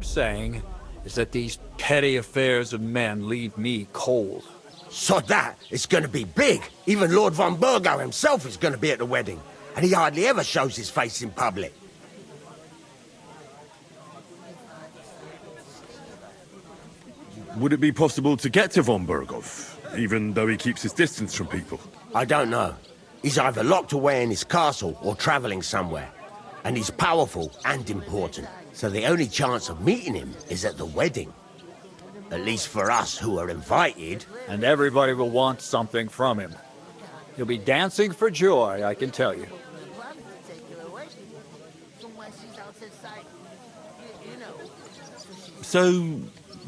saying is that these petty affairs of men leave me cold. So that, it's gonna be big. Even Lord von Burgo himself is gonna be at the wedding. And he hardly ever shows his face in public. Would it be possible to get to von Burgov, even though he keeps his distance from people? I don't know. He's either locked away in his castle or traveling somewhere. And he's powerful and important. So the only chance of meeting him is at the wedding. At least for us who are invited. And everybody will want something from him. He'll be dancing for joy, I can tell you. So,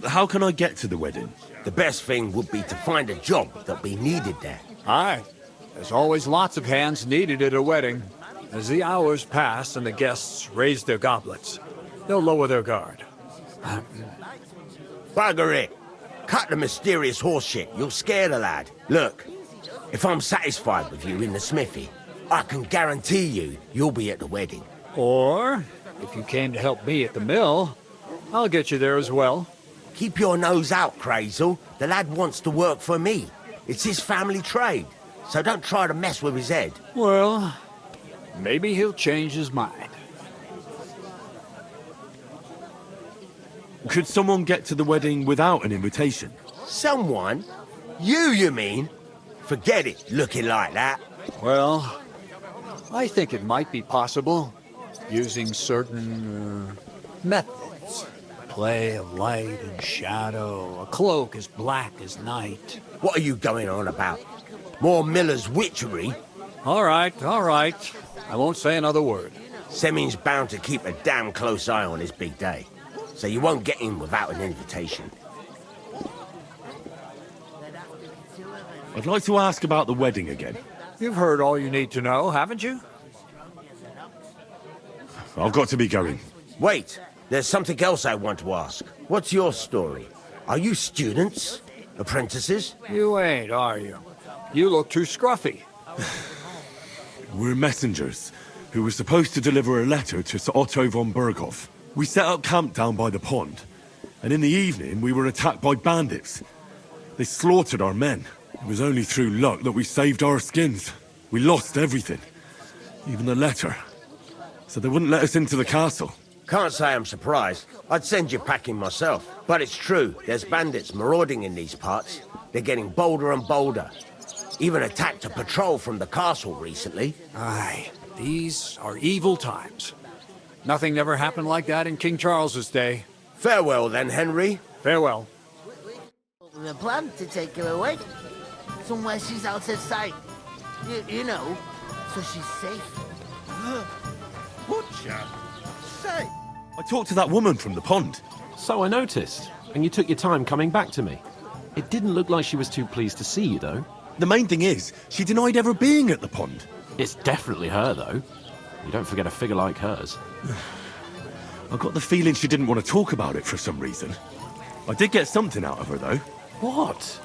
how can I get to the wedding? The best thing would be to find a job that'll be needed there. Aye. There's always lots of hands needed at a wedding. As the hours pass and the guests raise their goblets, they'll lower their guard. Bugger it. Cut the mysterious horse shit. You'll scare the lad. Look, if I'm satisfied with you in the smithy, I can guarantee you'll be at the wedding. Or, if you came to help me at the mill, I'll get you there as well. Keep your nose out, Crazel. The lad wants to work for me. It's his family trade, so don't try to mess with his head. Well, maybe he'll change his mind. Could someone get to the wedding without an invitation? Someone? You mean? Forget it, looking like that. Well, I think it might be possible, using certain methods. Play of light and shadow, a cloak as black as night. What are you going on about? More Miller's witchery? All right. I won't say another word. Semin's bound to keep a damn close eye on his big day, so you won't get in without an invitation. I'd like to ask about the wedding again. You've heard all you need to know, haven't you? I've got to be going. Wait, there's something else I want to ask. What's your story? Are you students? Apprentices? You ain't, are you? You look too scruffy. We're messengers who were supposed to deliver a letter to Sir Otto von Burgov. We set up camp down by the pond, and in the evening we were attacked by bandits. They slaughtered our men. It was only through luck that we saved our skins. We lost everything, even the letter. So they wouldn't let us into the castle. Can't say I'm surprised. I'd send you packing myself. But it's true, there's bandits marauding in these parts. They're getting bolder and bolder. Even attacked a patrol from the castle recently. Aye, these are evil times. Nothing never happened like that in King Charles's day. Farewell then, Henry. Farewell. The plan to take her away. Somewhere she's out of sight. You know, so she's safe. Butcher? Say. I talked to that woman from the pond. So I noticed, and you took your time coming back to me. It didn't look like she was too pleased to see you, though. The main thing is, she denied ever being at the pond. It's definitely her, though. You don't forget a figure like hers. I got the feeling she didn't want to talk about it for some reason. I did get something out of her, though. What?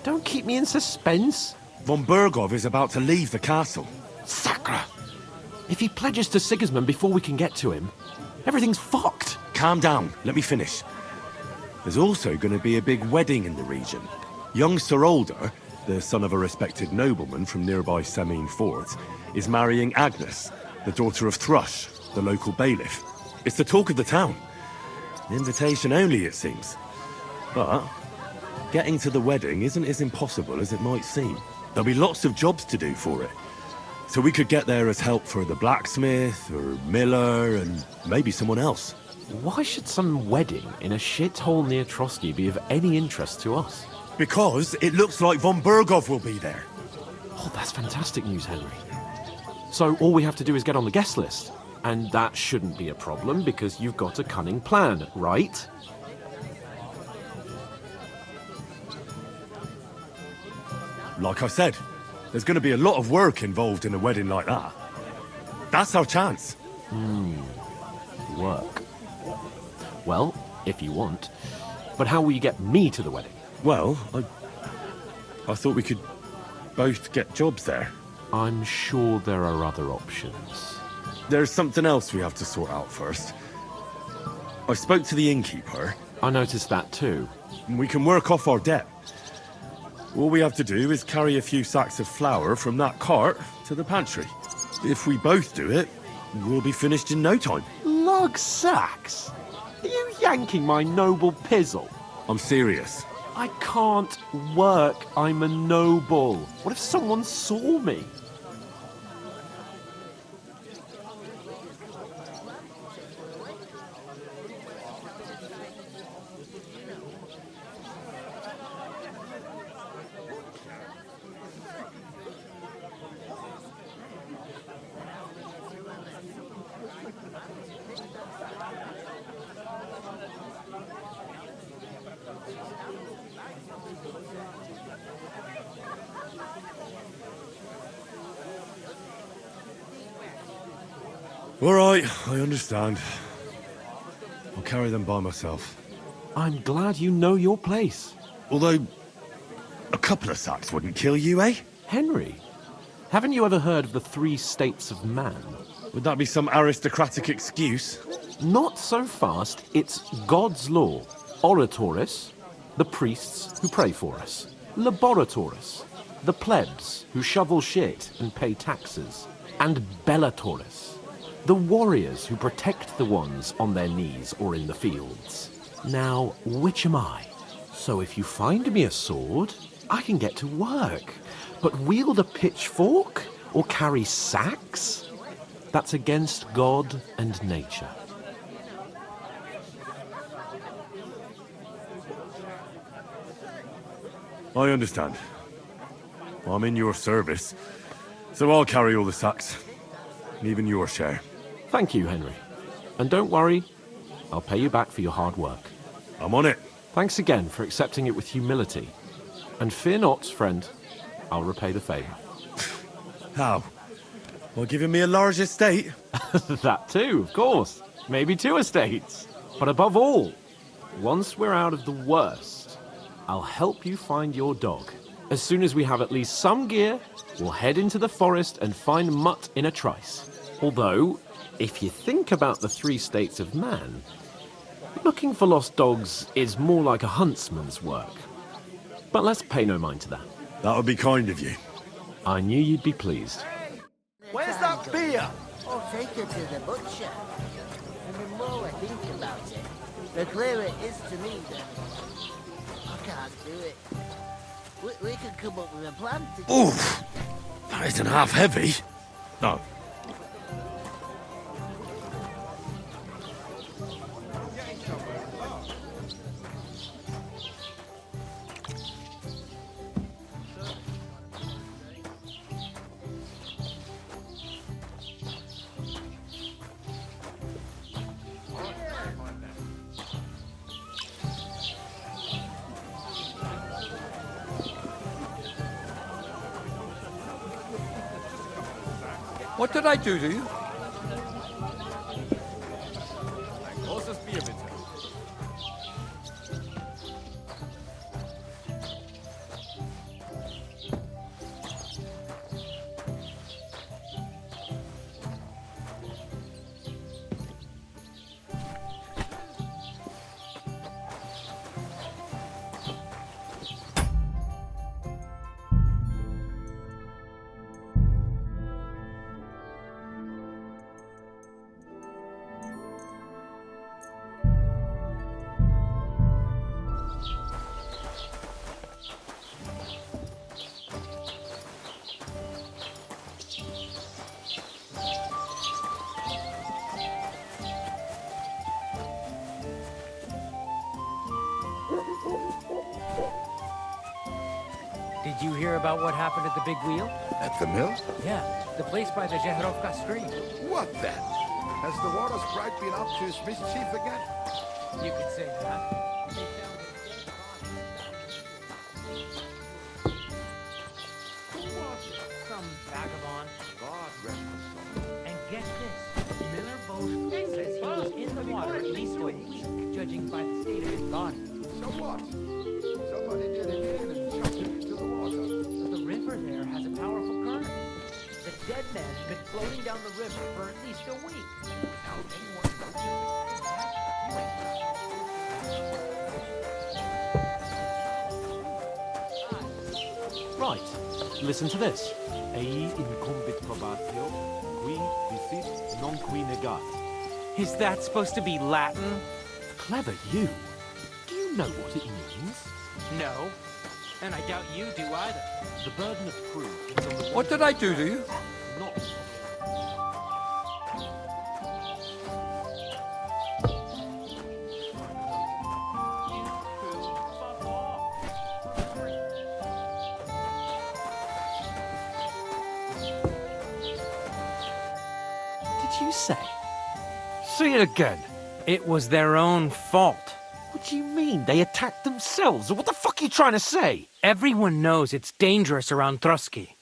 Don't keep me in suspense. Von Burgov is about to leave the castle. Sacra! If he pledges to Sigismund before we can get to him, everything's fucked. Calm down, let me finish. There's also going to be a big wedding in the region. Young Sir Older, the son of a respected nobleman from nearby Semin Fort, is marrying Agnes, the daughter of Thrush, the local bailiff. It's the talk of the town. An invitation only, it seems. But getting to the wedding isn't as impossible as it might seem. There'll be lots of jobs to do for it. So we could get there as help for the blacksmith, or Miller, and maybe someone else. Why should some wedding in a shithole near Trotsky be of any interest to us? Because it looks like von Burgov will be there. Oh, that's fantastic news, Henry. So all we have to do is get on the guest list. And that shouldn't be a problem because you've got a cunning plan, right? Like I said, there's going to be a lot of work involved in a wedding like that. That's our chance. Work. Well, if you want. But how will you get me to the wedding? Well, I thought we could both get jobs there. I'm sure there are other options. There's something else we have to sort out first. I spoke to the innkeeper. I noticed that too. We can work off our debt. All we have to do is carry a few sacks of flour from that cart to the pantry. If we both do it, we'll be finished in no time. Lug sacks? Are you yanking my noble pizzle? I'm serious. I can't work. I'm a noble. What if someone saw me? All right, I understand. I'll carry them by myself. I'm glad you know your place. Although, a couple of sacks wouldn't kill you, eh? Henry, haven't you ever heard of the 3 states of man? Would that be some aristocratic excuse? Not so fast. It's God's law. Oratoris, the priests who pray for us. Laboratoris, the plebs who shovel shit and pay taxes. And Bellatoris, the warriors who protect the ones on their knees or in the fields. Now, which am I? So if you find me a sword, I can get to work. But wield a pitchfork or carry sacks? That's against God and nature. I understand. I'm in your service, so I'll carry all the sacks. Even your share. Thank you, Henry. And don't worry, I'll pay you back for your hard work. I'm on it. Thanks again for accepting it with humility. And fear not, friend, I'll repay the favour. How? By giving me a large estate? That too, of course. Maybe 2 estates. But above all, once we're out of the worst, I'll help you find your dog. As soon as we have at least some gear, we'll head into the forest and find Mutt in a trice. Although, if you think about the 3 states of man, looking for lost dogs is more like a huntsman's work. But let's pay no mind to that. That would be kind of you. I knew you'd be pleased. Where's that beer? I'll take it to the butcher. And the more I think about it, the clearer it is to me that I can't do it. We could come up with a plan to... Oof! That isn't half heavy. No. What did I do to you? Did you hear about what happened at the big wheel? At the mill? Yeah, the place by the Jeherovka stream. What then? Has the water sprite been up to his mischief again? You could say that. Some vagabond. God rest his soul. And get this, Miller Bosch says he was in the water at least a week, judging by the state of his body. So what? Somebody did him in and chucked him into the water. But the river there has a powerful current. The dead man has been floating down the river for at least a week, without anyone noticing. Right, listen to this. Ei incumbit probatio, qui visit non qui negat. Is that supposed to be Latin? Clever you. Do you know what it means? No. And I doubt you do either. The burden of proof is on the What did I do to you? not. Did you say? Say it again. It was their own fault. What do you mean? They attacked themselves? What the fuck are you trying to say? Everyone knows it's dangerous around Trotsky.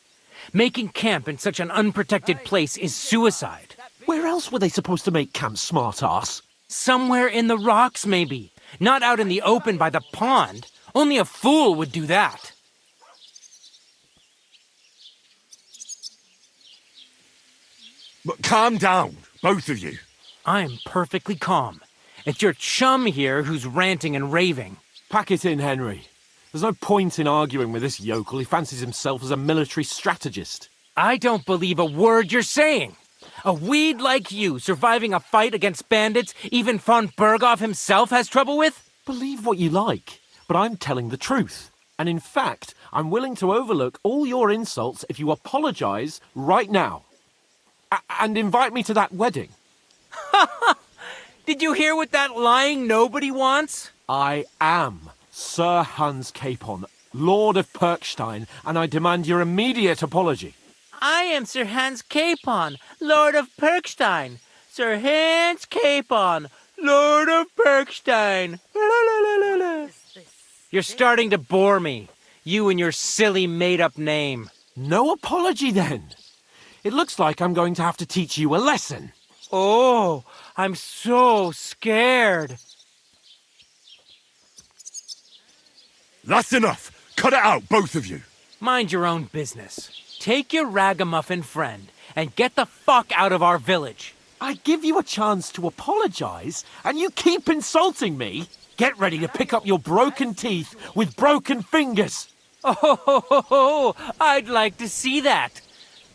Making camp in such an unprotected place is suicide. Where else were they supposed to make camp, smart-ass? Somewhere in the rocks, maybe. Not out in the open by the pond. Only a fool would do that. But calm down, both of you. I'm perfectly calm. It's your chum here who's ranting and raving. Pack it in, Henry. There's no point in arguing with this yokel. He fancies himself as a military strategist. I don't believe a word you're saying. A weed like you surviving a fight against bandits even von Berghoff himself has trouble with? Believe what you like, but I'm telling the truth. And in fact, I'm willing to overlook all your insults if you apologize right now. And invite me to that wedding. Did you hear what that lying nobody wants? I am Sir Hans Capon, Lord of Perkstein, and I demand your immediate apology. I am Sir Hans Capon, Lord of Perkstein. Sir Hans Capon, Lord of Perkstein. You're starting to bore me. You and your silly made-up name. No apology, then. It looks like I'm going to have to teach you a lesson. Oh, I'm so scared. That's enough. Cut it out, both of you. Mind your own business. Take your ragamuffin friend and get the fuck out of our village. I give you a chance to apologize, and you keep insulting me. Get ready to pick up your broken teeth with broken fingers. Oh, I'd like to see that.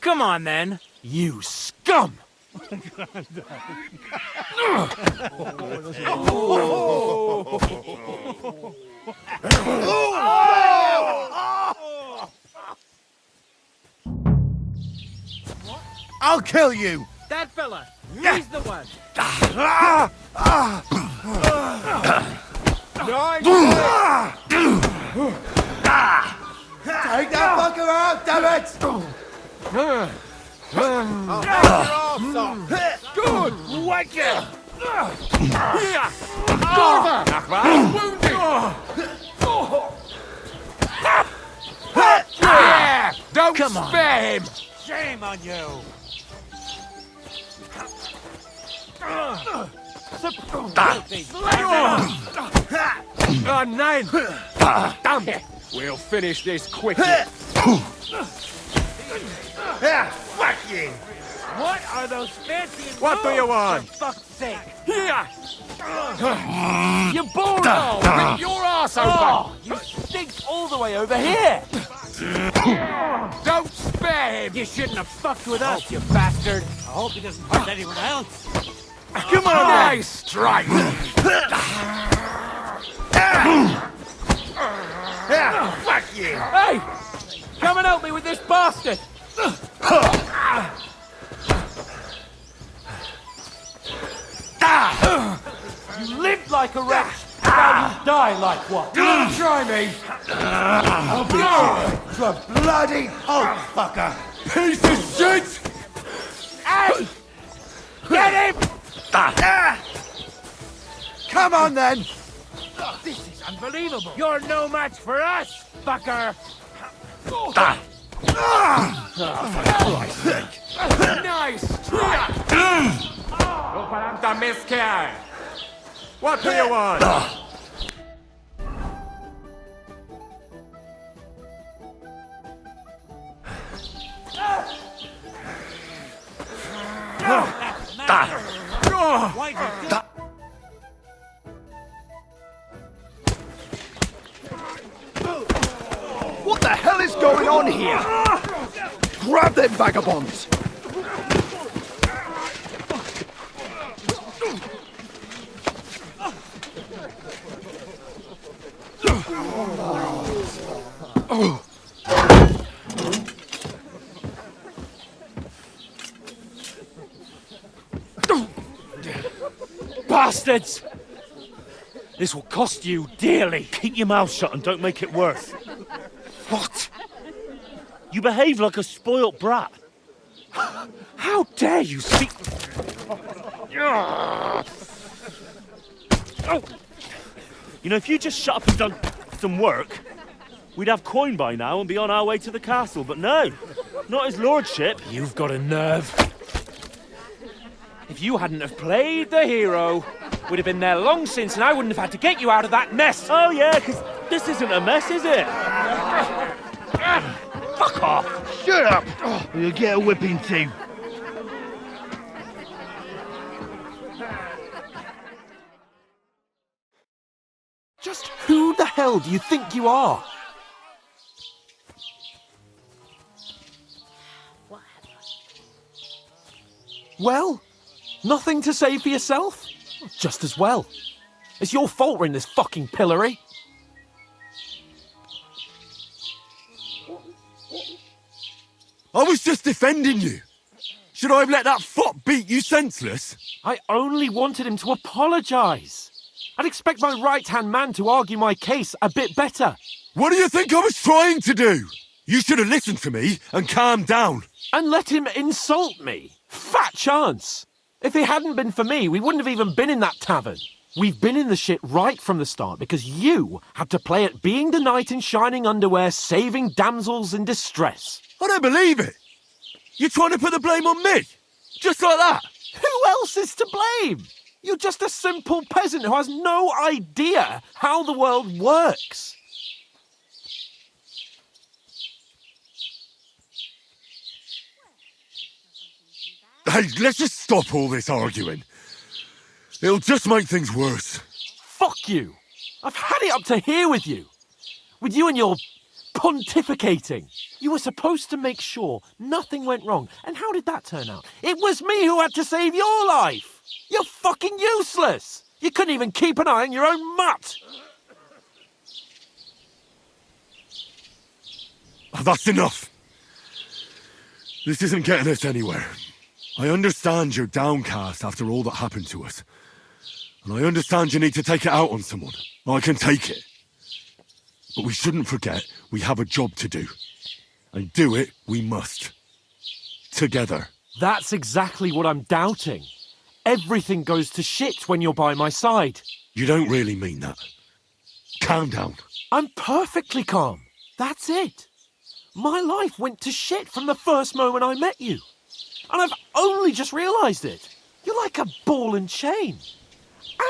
Come on, then. You scum! I'll kill you! That fella. He's the one. Take that fucker out, damn it! Good! Whack it! Don't Come on. spare him! Shame on you. Nine! Damn it! We'll finish this quickly. Fuck you! What are those fancy What do you want? For fuck's sake. Here! You bulldog. Rip your ass open! Oh, you stink all the way over here! Don't spare him! You shouldn't have fucked with us, you bastard. I hope he doesn't hurt anyone else. Come on! Nice strike! Fuck you! Hey! Come and help me with this bastard. You lived like a wretch, now you die like one. Try me! I'll beat you to a bloody Hulk fucker! Piece of shit! Hey! Get him! Come on then! This is unbelievable. You're no match for us, fucker. Nice strike! Operanta Mescal! What do you want? going on here? Grab them vagabonds! Bastards! This will cost you dearly. Keep your mouth shut and don't make it worse. What? You behave like a spoilt brat. How dare you speak... You know, if you just shut up and done some work, we'd have coin by now and be on our way to the castle. But no, not his lordship. You've got a nerve. If you hadn't have played the hero, we'd have been there long since and I wouldn't have had to get you out of that mess. Oh yeah, because this isn't a mess, is it? Fuck off! Shut up! Or you'll get a whipping too. Just who the hell do you think you are? Well, nothing to say for yourself? Just as well. It's your fault we're in this fucking pillory. I was just defending you. Should I have let that fop beat you senseless? I only wanted him to apologise. I'd expect my right-hand man to argue my case a bit better. What do you think I was trying to do? You should have listened to me and calmed down. And let him insult me. Fat chance. If it hadn't been for me, we wouldn't have even been in that tavern. We've been in the shit right from the start because you had to play at being the knight in shining underwear, saving damsels in distress. I don't believe it. You're trying to put the blame on me? Just like that? Who else is to blame? You're just a simple peasant who has no idea how the world works. Hey, let's just stop all this arguing. It'll just make things worse. Fuck you. I've had it up to here with you. With you and your pontificating. You were supposed to make sure nothing went wrong. And how did that turn out? It was me who had to save your life. You're fucking useless. You couldn't even keep an eye on your own mutt. Oh, that's enough. This isn't getting us anywhere. I understand you're downcast after all that happened to us. And I understand you need to take it out on someone. I can take it. But we shouldn't forget we have a job to do. And do it we must. Together. That's exactly what I'm doubting. Everything goes to shit when you're by my side. You don't really mean that. Calm down. I'm perfectly calm. That's it. My life went to shit from the first moment I met you. And I've only just realised it. You're like a ball and chain.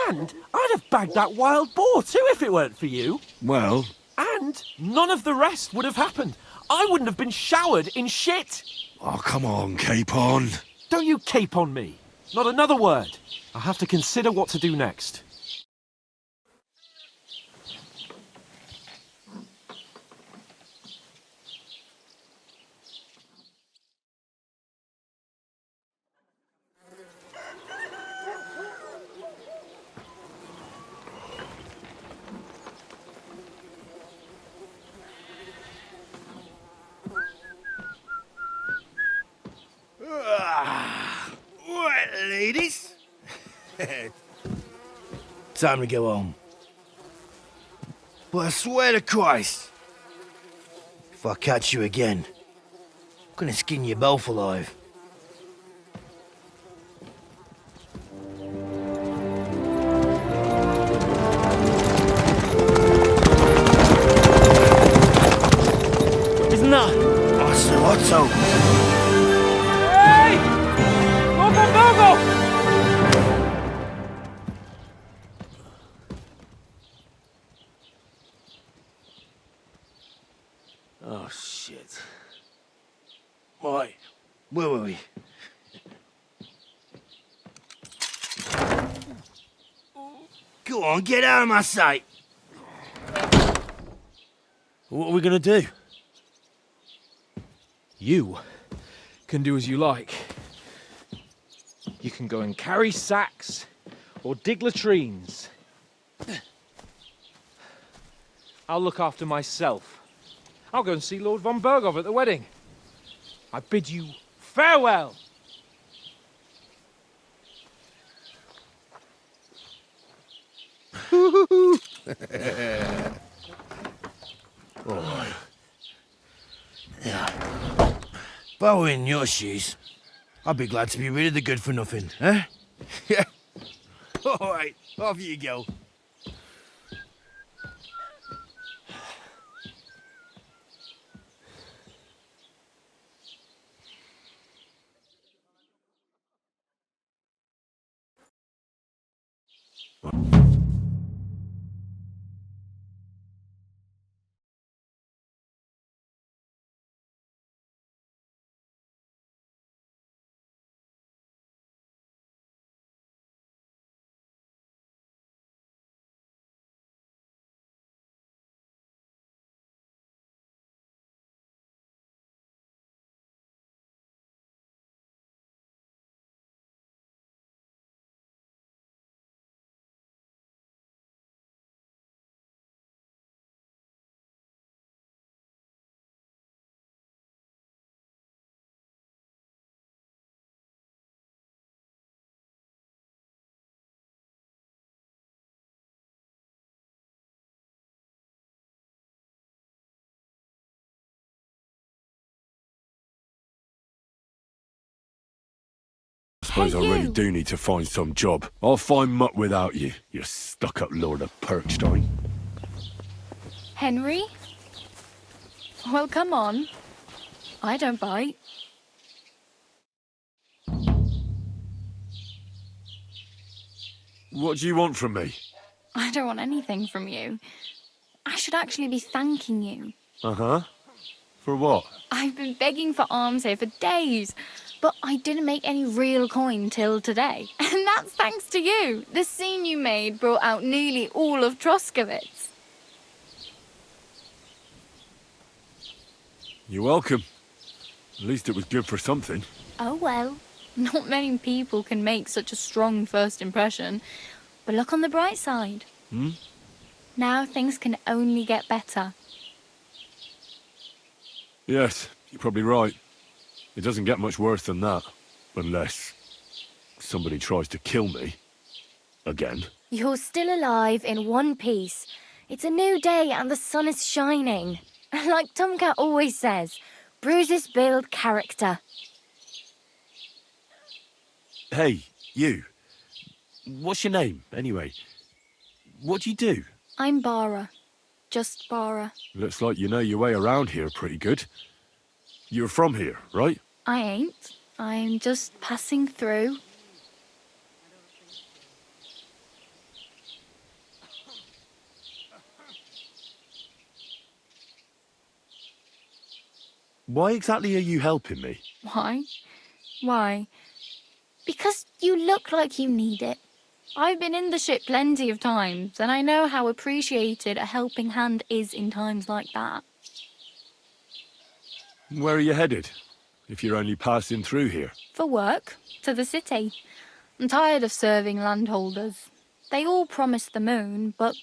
And I'd have bagged that wild boar too if it weren't for you. Well... And none of the rest would have happened. I wouldn't have been showered in shit. Oh, come on, Capon. Don't you cape on me. Not another word. I have to consider what to do next. Right, ladies. Time to go home. But I swear to Christ, if I catch you again, I'm gonna skin you both alive. Isn't that? Otto. Hey! Go, go, go, go! Oh, shit. Right, where were we? Go on, get out of my sight. What are we gonna do? You can do as you like. You can go and carry sacks or dig latrines. I'll look after myself. I'll go and see Lord von Bergov at the wedding. I bid you farewell. If I were in your shoes, I'd be glad to be rid of the good for nothing, eh? Yeah. All right, off you go. I suppose I really do need to find some job. I'll find mutt without you, you stuck-up Lord of Perkstein. Henry? Well, come on. I don't bite. What do you want from me? I don't want anything from you. I should actually be thanking you. Uh-huh. For what? I've been begging for alms here for days, but I didn't make any real coin till today. And that's thanks to you. The scene you made brought out nearly all of Troskowitz. You're welcome. At least it was good for something. Oh well, not many people can make such a strong first impression. But look on the bright side. Now things can only get better. Yes, you're probably right. It doesn't get much worse than that. Unless somebody tries to kill me. Again. You're still alive in one piece. It's a new day and the sun is shining. Like Tomcat always says, bruises build character. Hey, you. What's your name, anyway? What do you do? I'm Bara. Just Bara. Looks like you know your way around here pretty good. You're from here, right? I ain't. I'm just passing through. Why exactly are you helping me? Why? Why? Because you look like you need it. I've been in the ship plenty of times, and I know how appreciated a helping hand is in times like that. Where are you headed? If you're only passing through here. For work, to the city. I'm tired of serving landholders. They all promise the moon, but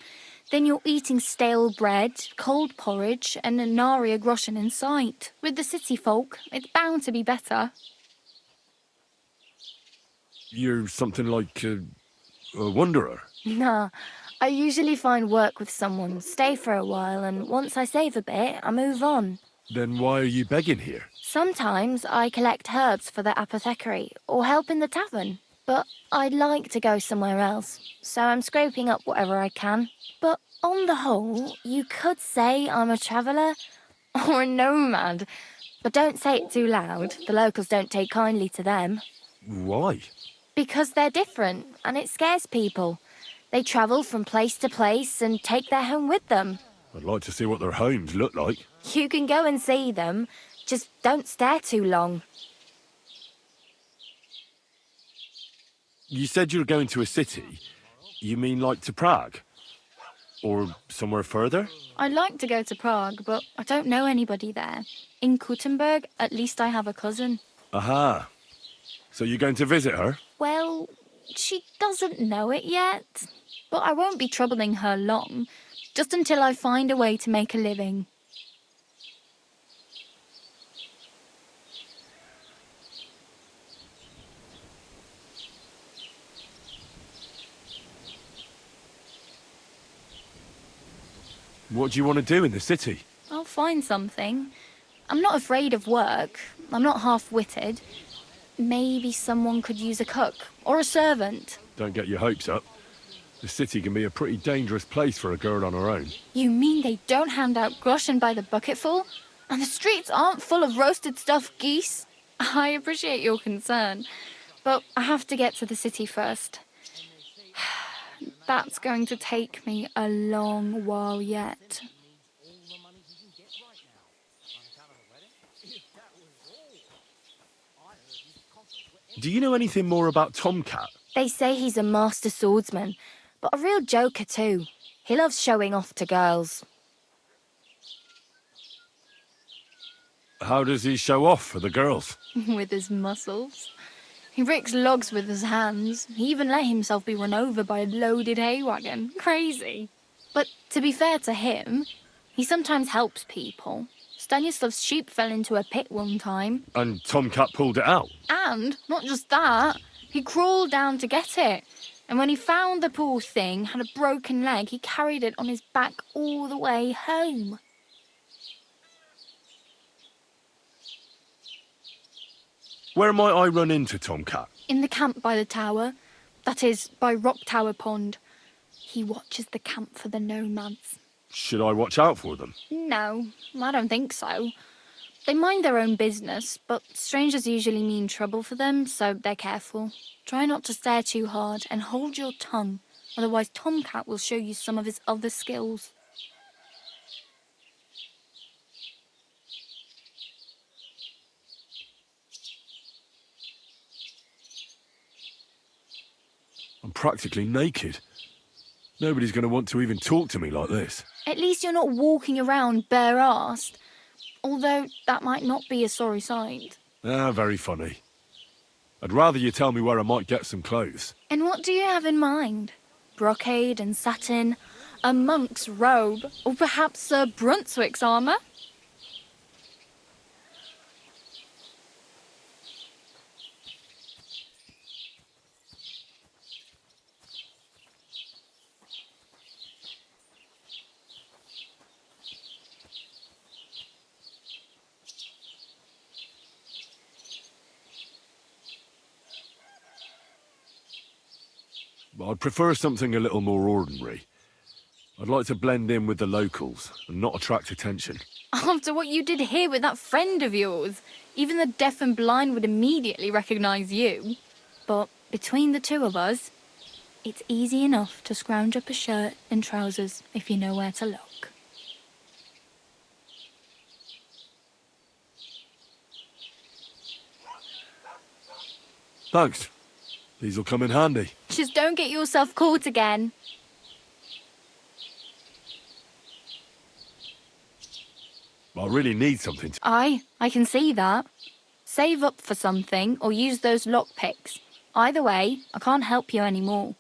then you're eating stale bread, cold porridge, and a nary a groschen in sight. With the city folk, it's bound to be better. You're something like a wanderer. Nah, I usually find work with someone, stay for a while, and once I save a bit, I move on. Then why are you begging here? Sometimes I collect herbs for the apothecary, or help in the tavern. But I'd like to go somewhere else, so I'm scraping up whatever I can. But on the whole, you could say I'm a traveller, or a nomad. But don't say it too loud, the locals don't take kindly to them. Why? Because they're different, and it scares people. They travel from place to place and take their home with them. I'd like to see what their homes look like. You can go and see them, just don't stare too long. You said you were going to a city. You mean like to Prague? Or somewhere further? I'd like to go to Prague, but I don't know anybody there. In Kuttenberg, at least I have a cousin. Aha. So you're going to visit her? Well, she doesn't know it yet. But I won't be troubling her long, just until I find a way to make a living. What do you want to do in the city? I'll find something. I'm not afraid of work. I'm not half-witted. Maybe someone could use a cook or a servant. Don't get your hopes up. The city can be a pretty dangerous place for a girl on her own. You mean they don't hand out groschen by the bucketful? And the streets aren't full of roasted stuffed geese? I appreciate your concern, but I have to get to the city first. That's going to take me a long while yet. Do you know anything more about Tomcat? They say he's a master swordsman, but a real joker too. He loves showing off to girls. How does he show off for the girls? With his muscles. He ricks logs with his hands. He even let himself be run over by a loaded hay wagon. Crazy. But to be fair to him, he sometimes helps people. Stanislav's sheep fell into a pit one time. And Tomcat pulled it out? And, not just that, he crawled down to get it. And when he found the poor thing had a broken leg, he carried it on his back all the way home. Where might I run into Tomcat? In the camp by the tower. That is, by Rock Tower Pond. He watches the camp for the nomads. Should I watch out for them? No, I don't think so. They mind their own business, but strangers usually mean trouble for them, so they're careful. Try not to stare too hard and hold your tongue, otherwise Tomcat will show you some of his other skills. I'm practically naked. Nobody's going to want to even talk to me like this. At least you're not walking around bare-arsed, although that might not be a sorry sight. Ah, very funny. I'd rather you tell me where I might get some clothes. And what do you have in mind? Brocade and satin, a monk's robe, or perhaps Sir Brunswick's armour? I'd prefer something a little more ordinary. I'd like to blend in with the locals and not attract attention. After what you did here with that friend of yours, even the deaf and blind would immediately recognise you. But between the two of us, it's easy enough to scrounge up a shirt and trousers if you know where to look. Thanks. These'll come in handy. Just don't get yourself caught again. I really need something to... I can see that. Save up for something or use those lockpicks. Either way, I can't help you anymore.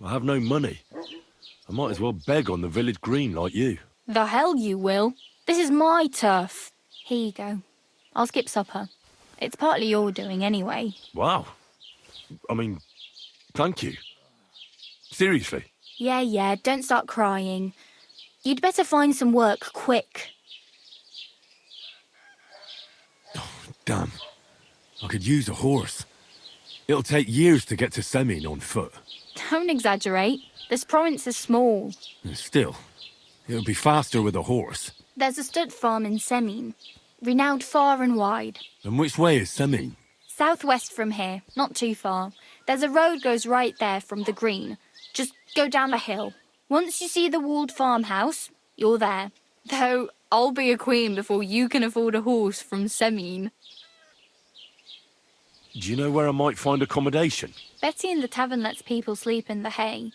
I have no money. I might as well beg on the village green like you. The hell you will. This is my turf. Here you go. I'll skip supper. It's partly your doing anyway. Wow. I mean, thank you. Seriously. Yeah, don't start crying. You'd better find some work quick. Damn. I could use a horse. It'll take years to get to Semin on foot. Don't exaggerate. This province is small. Still, it'll be faster with a horse. There's a stud farm in Semin, renowned far and wide. And which way is Semin? Southwest from here, not too far. There's a road goes right there from the green. Just go down the hill. Once you see the walled farmhouse, you're there. Though I'll be a queen before you can afford a horse from Semin. Do you know where I might find accommodation? Betty in the tavern lets people sleep in the hay.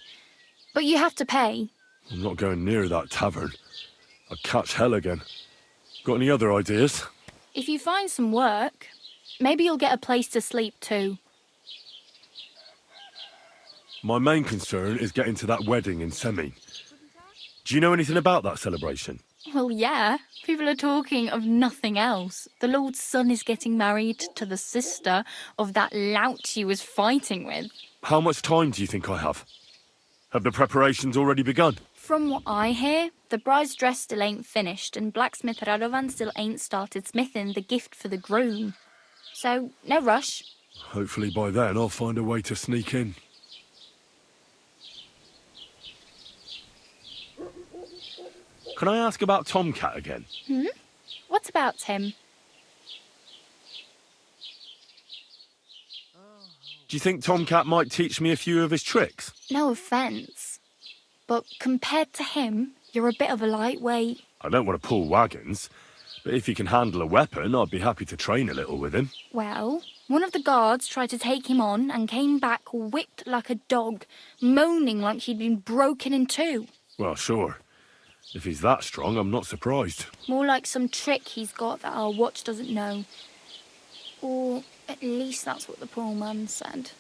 But you have to pay. I'm not going near that tavern. I'd catch hell again. Got any other ideas? If you find some work, maybe you'll get a place to sleep too. My main concern is getting to that wedding in Semi. Do you know anything about that celebration? Well, yeah. People are talking of nothing else. The Lord's son is getting married to the sister of that lout he was fighting with. How much time do you think I have? Have the preparations already begun? From what I hear, the bride's dress still ain't finished and blacksmith Radovan still ain't started smithing the gift for the groom. So, no rush. Hopefully by then I'll find a way to sneak in. Can I ask about Tomcat again? What about him? Do you think Tomcat might teach me a few of his tricks? No offence, but compared to him, you're a bit of a lightweight. I don't want to pull wagons, but if he can handle a weapon, I'd be happy to train a little with him. Well, one of the guards tried to take him on and came back whipped like a dog, moaning like he'd been broken in two. Well, sure. If he's that strong, I'm not surprised. More like some trick he's got that our watch doesn't know. Or at least that's what the poor man said.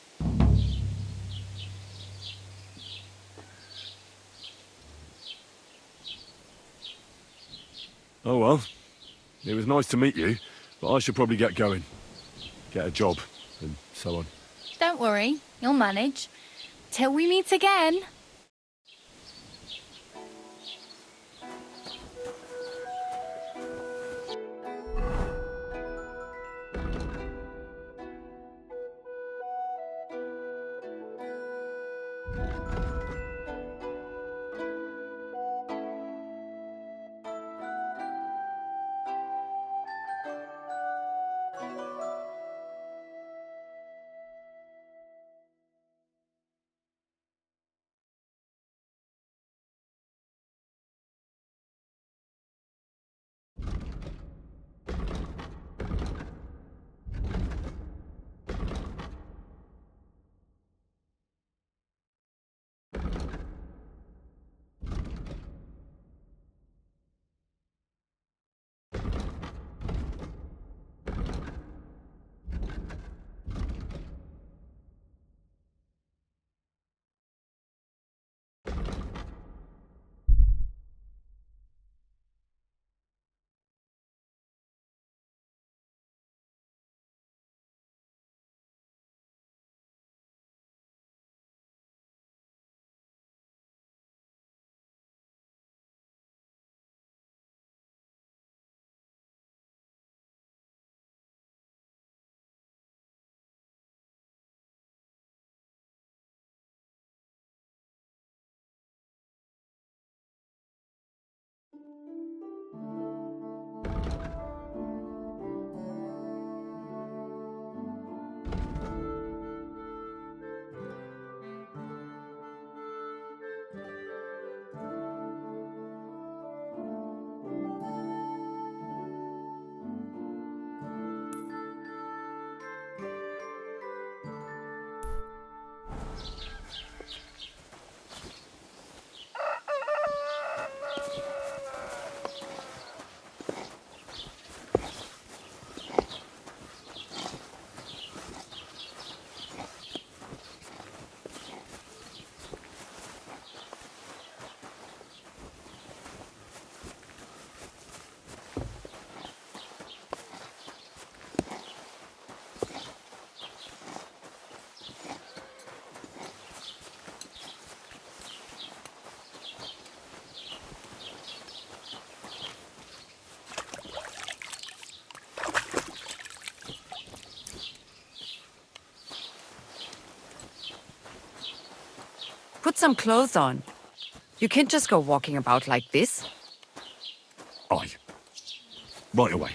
Oh well. It was nice to meet you, but I should probably get going. Get a job, and so on. Don't worry, you'll manage. Till we meet again. Put some clothes on. You can't just go walking about like this. Aye. Right away.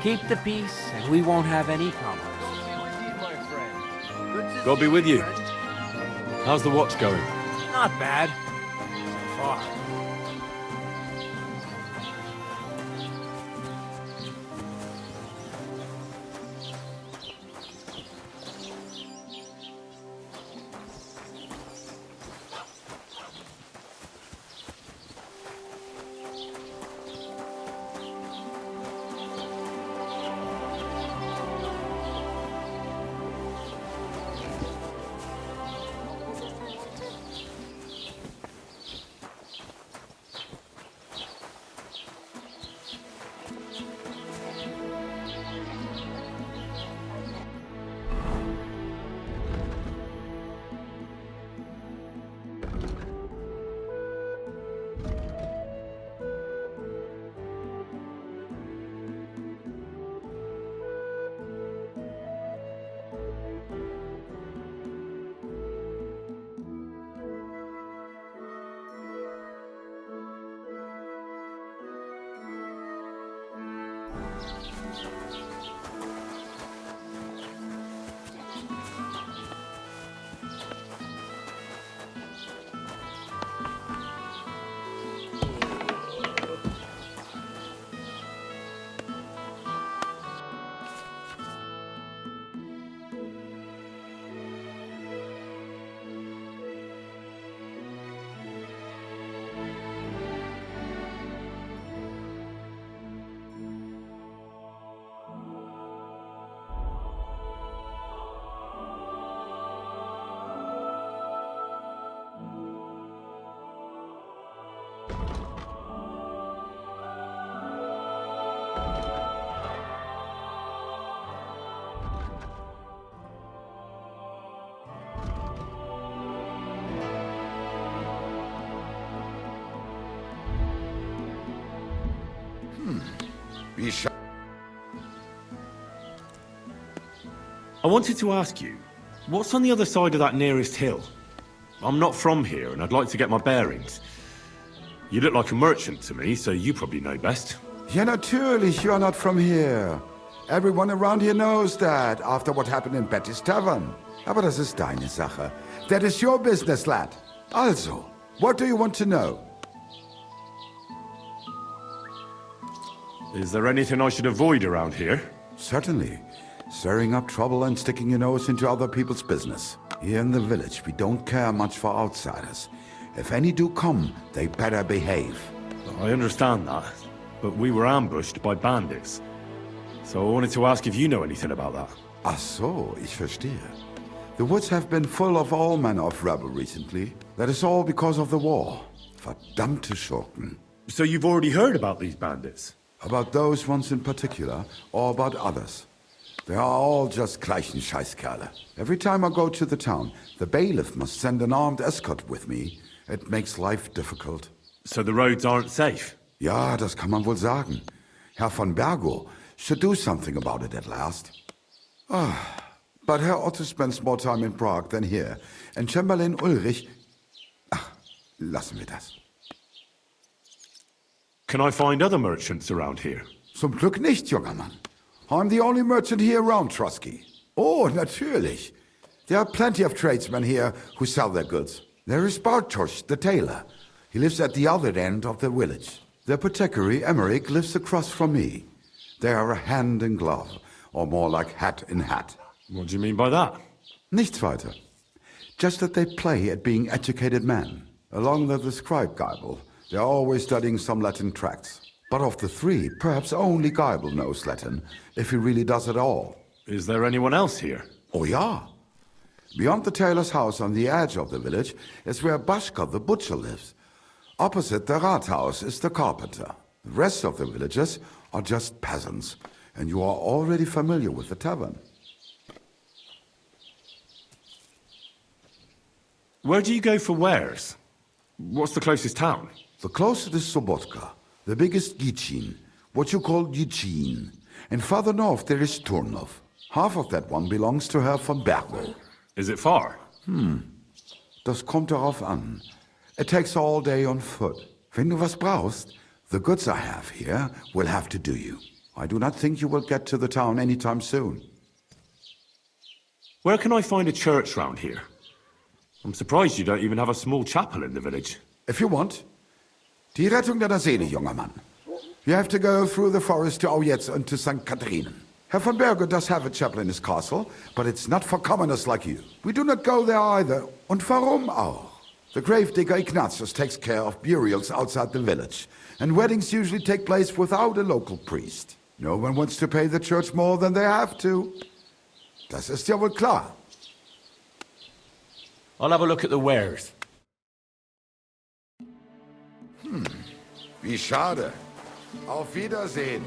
Keep the peace, and we won't have any problems. God be with you. How's the watch going? Not bad. So far. I wanted to ask you, what's on the other side of that nearest hill? I'm not from here, and I'd like to get my bearings. You look like a merchant to me, so you probably know best. Ja, natürlich, you are not from here. Everyone around here knows that, after what happened in Betty's Tavern. Aber das ist deine Sache. That is your business, lad. Also, what do you want to know? Is there anything I should avoid around here? Certainly. Stirring up trouble and sticking your nose into other people's business. Here in the village, we don't care much for outsiders. If any do come, they better behave. I understand that, but we were ambushed by bandits. So I wanted to ask if you know anything about that. Ach so, ich verstehe. The woods have been full of all manner of rebel recently. That is all because of the war. Verdammte Schurken. So you've already heard about these bandits? About those ones in particular, or about others? They are all just gleichen Scheißkerle. Every time I go to the town, the bailiff must send an armed escort with me. It makes life difficult. So the roads aren't safe? Ja, das kann man wohl sagen. Herr von Bergo should do something about it at last. But Herr Otto spends more time in Prague than here. And Chamberlain Ulrich... Ach, lassen wir das. Can I find other merchants around here? Zum Glück nicht, junger Mann. I'm the only merchant here around, Trusky. Oh, natürlich. There are plenty of tradesmen here who sell their goods. There is Bartosz, the tailor. He lives at the other end of the village. The apothecary, Emmerich, lives across from me. They are hand in glove, or more like hat in hat. What do you mean by that? Nichts weiter. Just that they play at being educated men. Along with the scribe Geibel, they are always studying some Latin tracts. But of the three, perhaps only Geibel knows Latin, if he really does at all. Is there anyone else here? Oh, ja. Beyond the tailor's house on the edge of the village is where Bashka the butcher lives. Opposite the Rathaus is the carpenter. The rest of the villagers are just peasants, and you are already familiar with the tavern. Where do you go for wares? What's the closest town? The closest is Sobotka, the biggest Gichin, what you call Gichin. And farther north there is Turnov. Half of that one belongs to Herr von Bergo. Is it far? Das kommt darauf an. It takes all day on foot. Wenn du was brauchst, the goods I have here will have to do you. I do not think you will get to the town anytime soon. Where can I find a church round here? I'm surprised you don't even have a small chapel in the village. If you want. Die Rettung deiner Seele, junger Mann. You have to go through the forest to Aujetz and to St. Catharinen. Herr von Berger does have a chapel in his castle, but it's not for commoners like you. We do not go there either. Und warum auch? The gravedigger Ignatius takes care of burials outside the village, and weddings usually take place without a local priest. No one wants to pay the church more than they have to. Das ist ja wohl klar. I'll have a look at the wares. Wie schade. Auf Wiedersehen.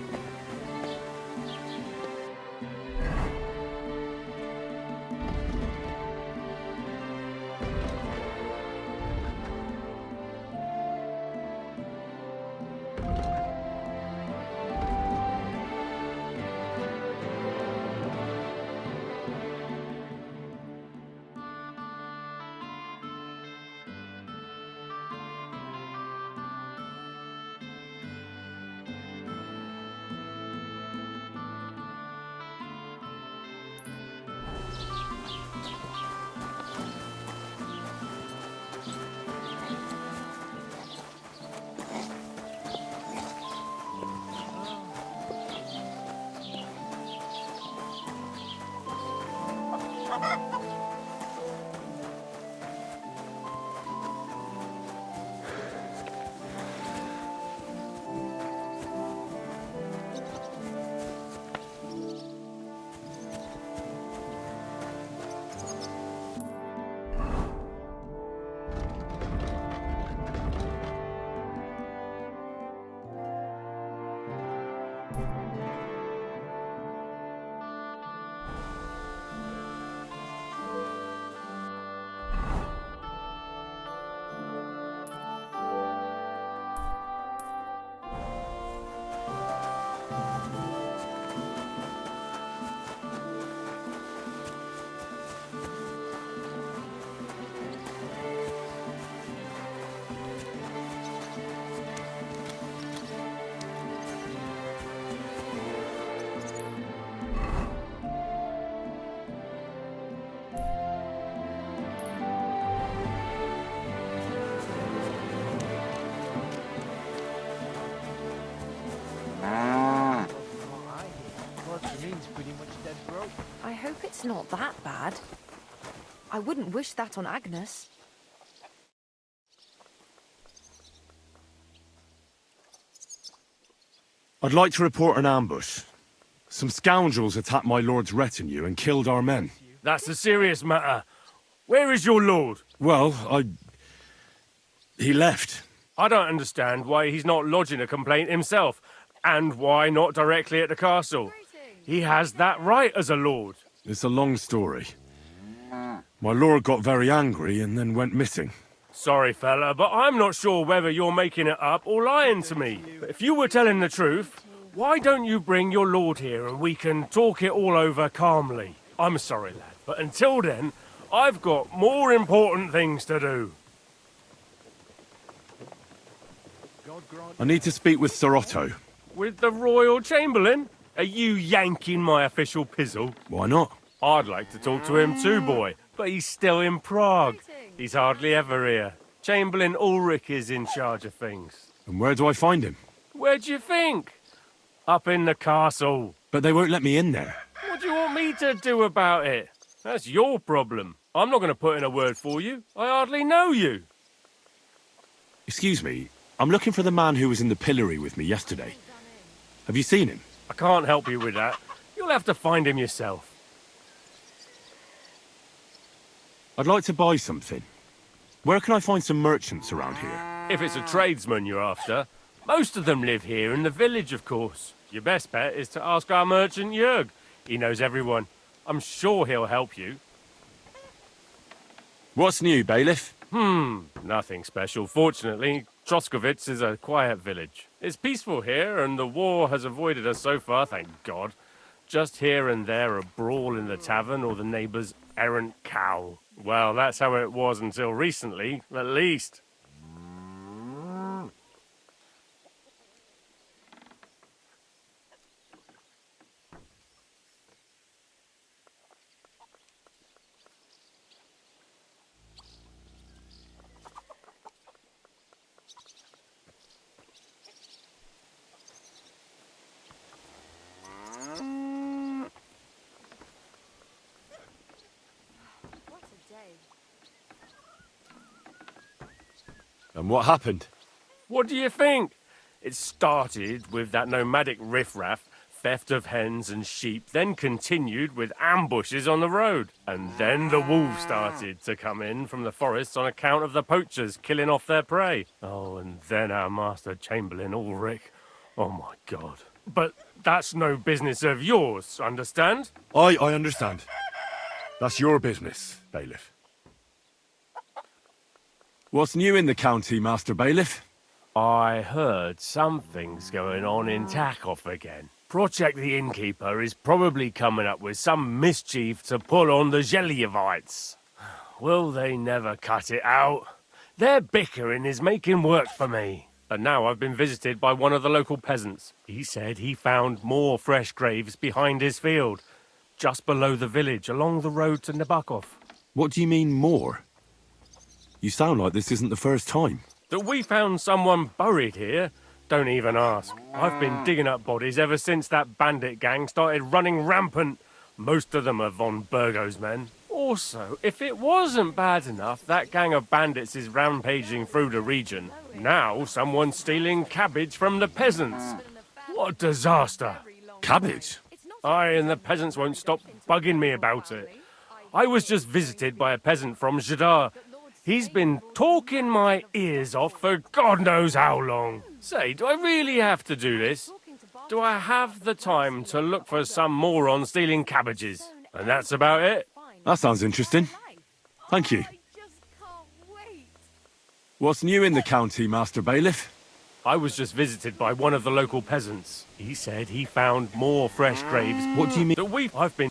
I hope it's not that bad. I wouldn't wish that on Agnes. I'd like to report an ambush. Some scoundrels attacked my lord's retinue and killed our men. That's a serious matter. Where is your lord? Well, he left. I don't understand why he's not lodging a complaint himself, and why not directly at the castle. He has that right as a lord. It's a long story. My lord got very angry and then went missing. Sorry, fella, but I'm not sure whether you're making it up or lying to me. But if you were telling the truth, why don't you bring your lord here and we can talk it all over calmly? I'm sorry, lad, but until then, I've got more important things to do. I need to speak with Sir Otto. With the Royal Chamberlain? Are you yanking my official pizzle? Why not? I'd like to talk to him too, boy, but he's still in Prague. He's hardly ever here. Chamberlain Ulrich is in charge of things. And where do I find him? Where do you think? Up in the castle. But they won't let me in there. What do you want me to do about it? That's your problem. I'm not going to put in a word for you. I hardly know you. Excuse me, I'm looking for the man who was in the pillory with me yesterday. Have you seen him? I can't help you with that. You'll have to find him yourself. I'd like to buy something. Where can I find some merchants around here? If it's a tradesman you're after, most of them live here in the village, of course. Your best bet is to ask our merchant Jörg. He knows everyone. I'm sure he'll help you. What's new, bailiff? Nothing special. Fortunately, Troskowitz is a quiet village. It's peaceful here, and the war has avoided us so far, thank God. Just here and there a brawl in the tavern or the neighbour's errant cow. Well, that's how it was until recently, at least. And what happened? What do you think? It started with that nomadic riffraff, theft of hens and sheep, then continued with ambushes on the road. And then the wolves started to come in from the forests on account of the poachers killing off their prey. Oh, and then our master Chamberlain Ulrich. Oh my God. But that's no business of yours, understand? I understand. That's your business, Bailiff. What's new in the county, Master Bailiff? I heard something's going on in Takoff again. Project the Innkeeper is probably coming up with some mischief to pull on the Zhelyevites. Will they never cut it out? Their bickering is making work for me. And now I've been visited by one of the local peasants. He said he found more fresh graves behind his field, just below the village, along the road to Nabokov. What do you mean, more? You sound like this isn't the first time. That we found someone buried here? Don't even ask. I've been digging up bodies ever since that bandit gang started running rampant. Most of them are von Burgo's men. Also, if it wasn't bad enough, that gang of bandits is rampaging through the region. Now someone's stealing cabbage from the peasants. What a disaster. Cabbage? Aye, and the peasants won't stop bugging me about it. I was just visited by a peasant from Jadar. He's been talking my ears off for God knows how long. Say, do I really have to do this? Do I have the time to look for some moron stealing cabbages? And that's about it. That sounds interesting. Thank you. What's new in the county, Master Bailiff? I was just visited by one of the local peasants. He said he found more fresh graves. What do you mean? I've been...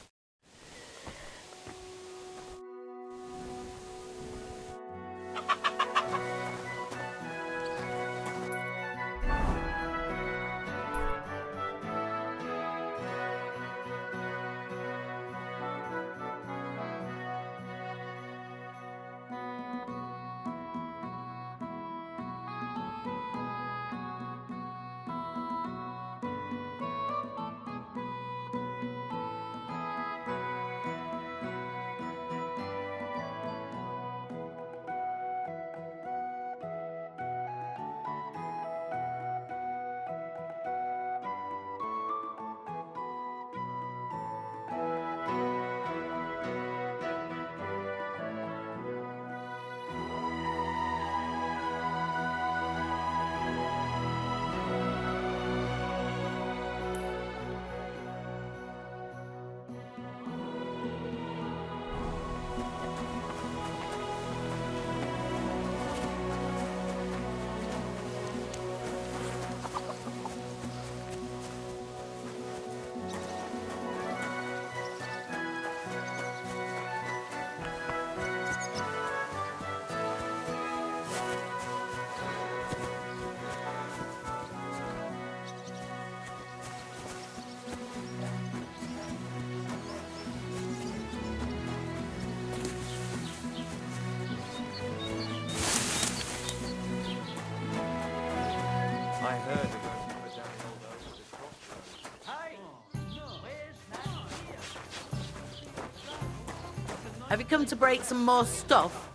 Have you come to break some more stuff?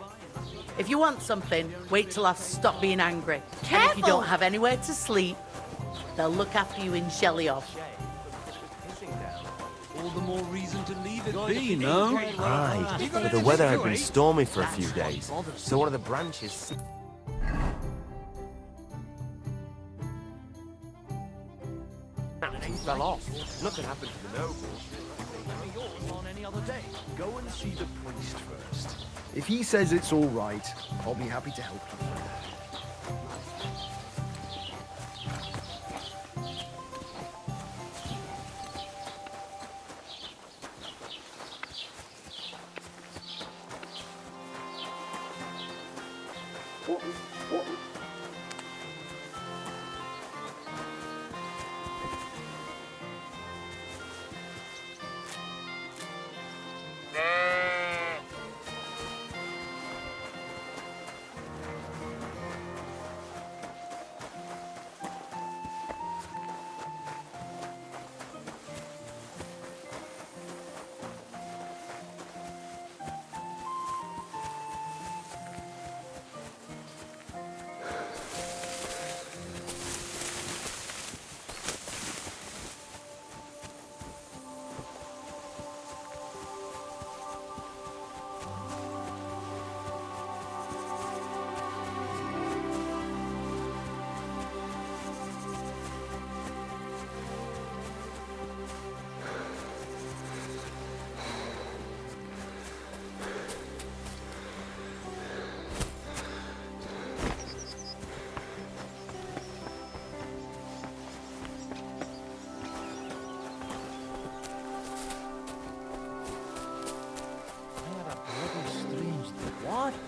If you want something, wait till I've stopped being angry. And if you don't have anywhere to sleep, they'll look after you in Shellyoff. All the more reason to leave it be, no? Right, but the weather had been stormy for a few days, so one of the branches... He fell off. Nothing happened to the noble. On any other day. Go and see the priest first. If he says it's all right, I'll be happy to help you.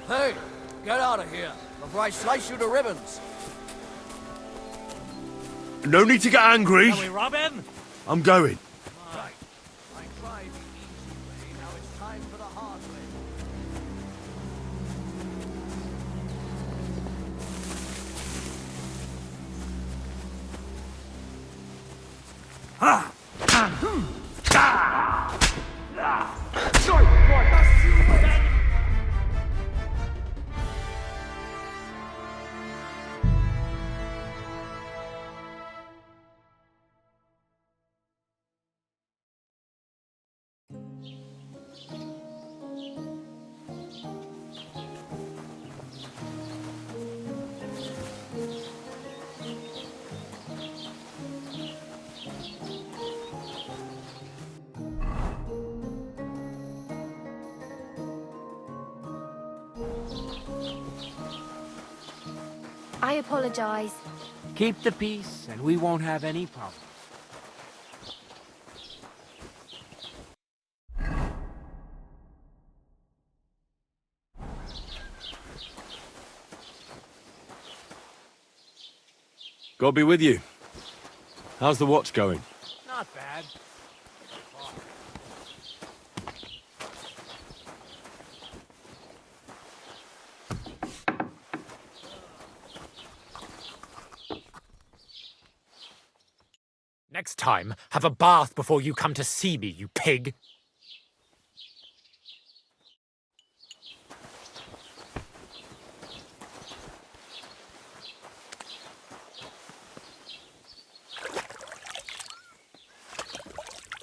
Hey, get out of here before I slice you to ribbons. No need to get angry. Shall we rob him? I'm going. Right. I tried the easy way. Now it's time for the hard way. I apologize. Keep the peace, and we won't have any problem. God be with you. How's the watch going? Not bad. Next time, have a bath before you come to see me, you pig.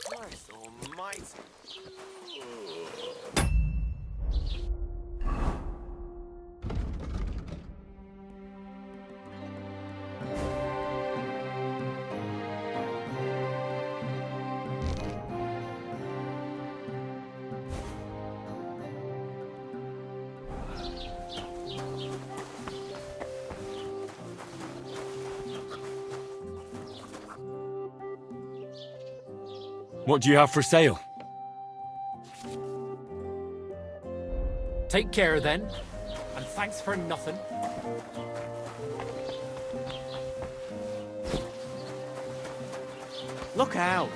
Christ almighty. What do you have for sale? Take care then, and thanks for nothing. Look out!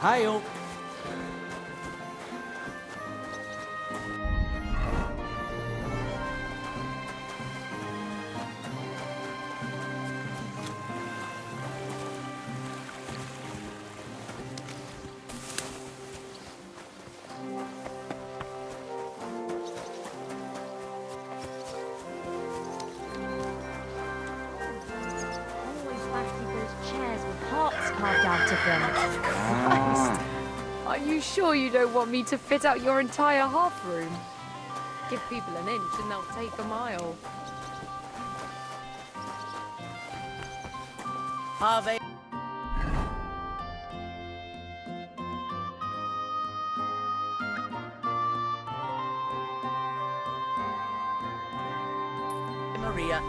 Hi-yo. Always fancy those chairs with hearts carved out of them. Christ. Are you sure you don't want me to fit out your entire half room? Give people an inch and they'll take a mile. Harvey. Maria.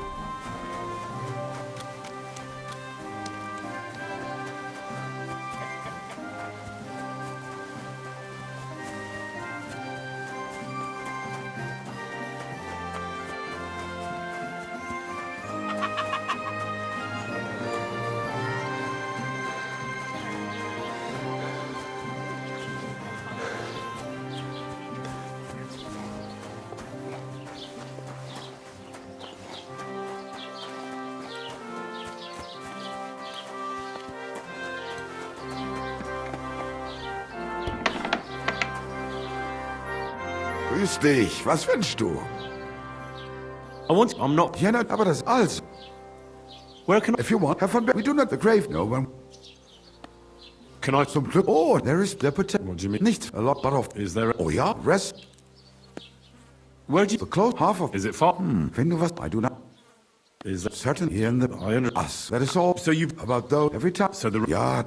Grüß dich. Was wünschst du? I'm not... Ja, na, aber das alles. Where can I... If you want, have fun. We do not the grave. No one. Can I... Zum Glück. Oh, there is the potential. What do you mean? Nicht a lot, but of. Is there... Oh ja, rest. Where do you... The close half of. Is it far? Wenn du was, I do not. Is that... Certain here in the. I under... Us. That is all. So you... About though every time. So the... Ja.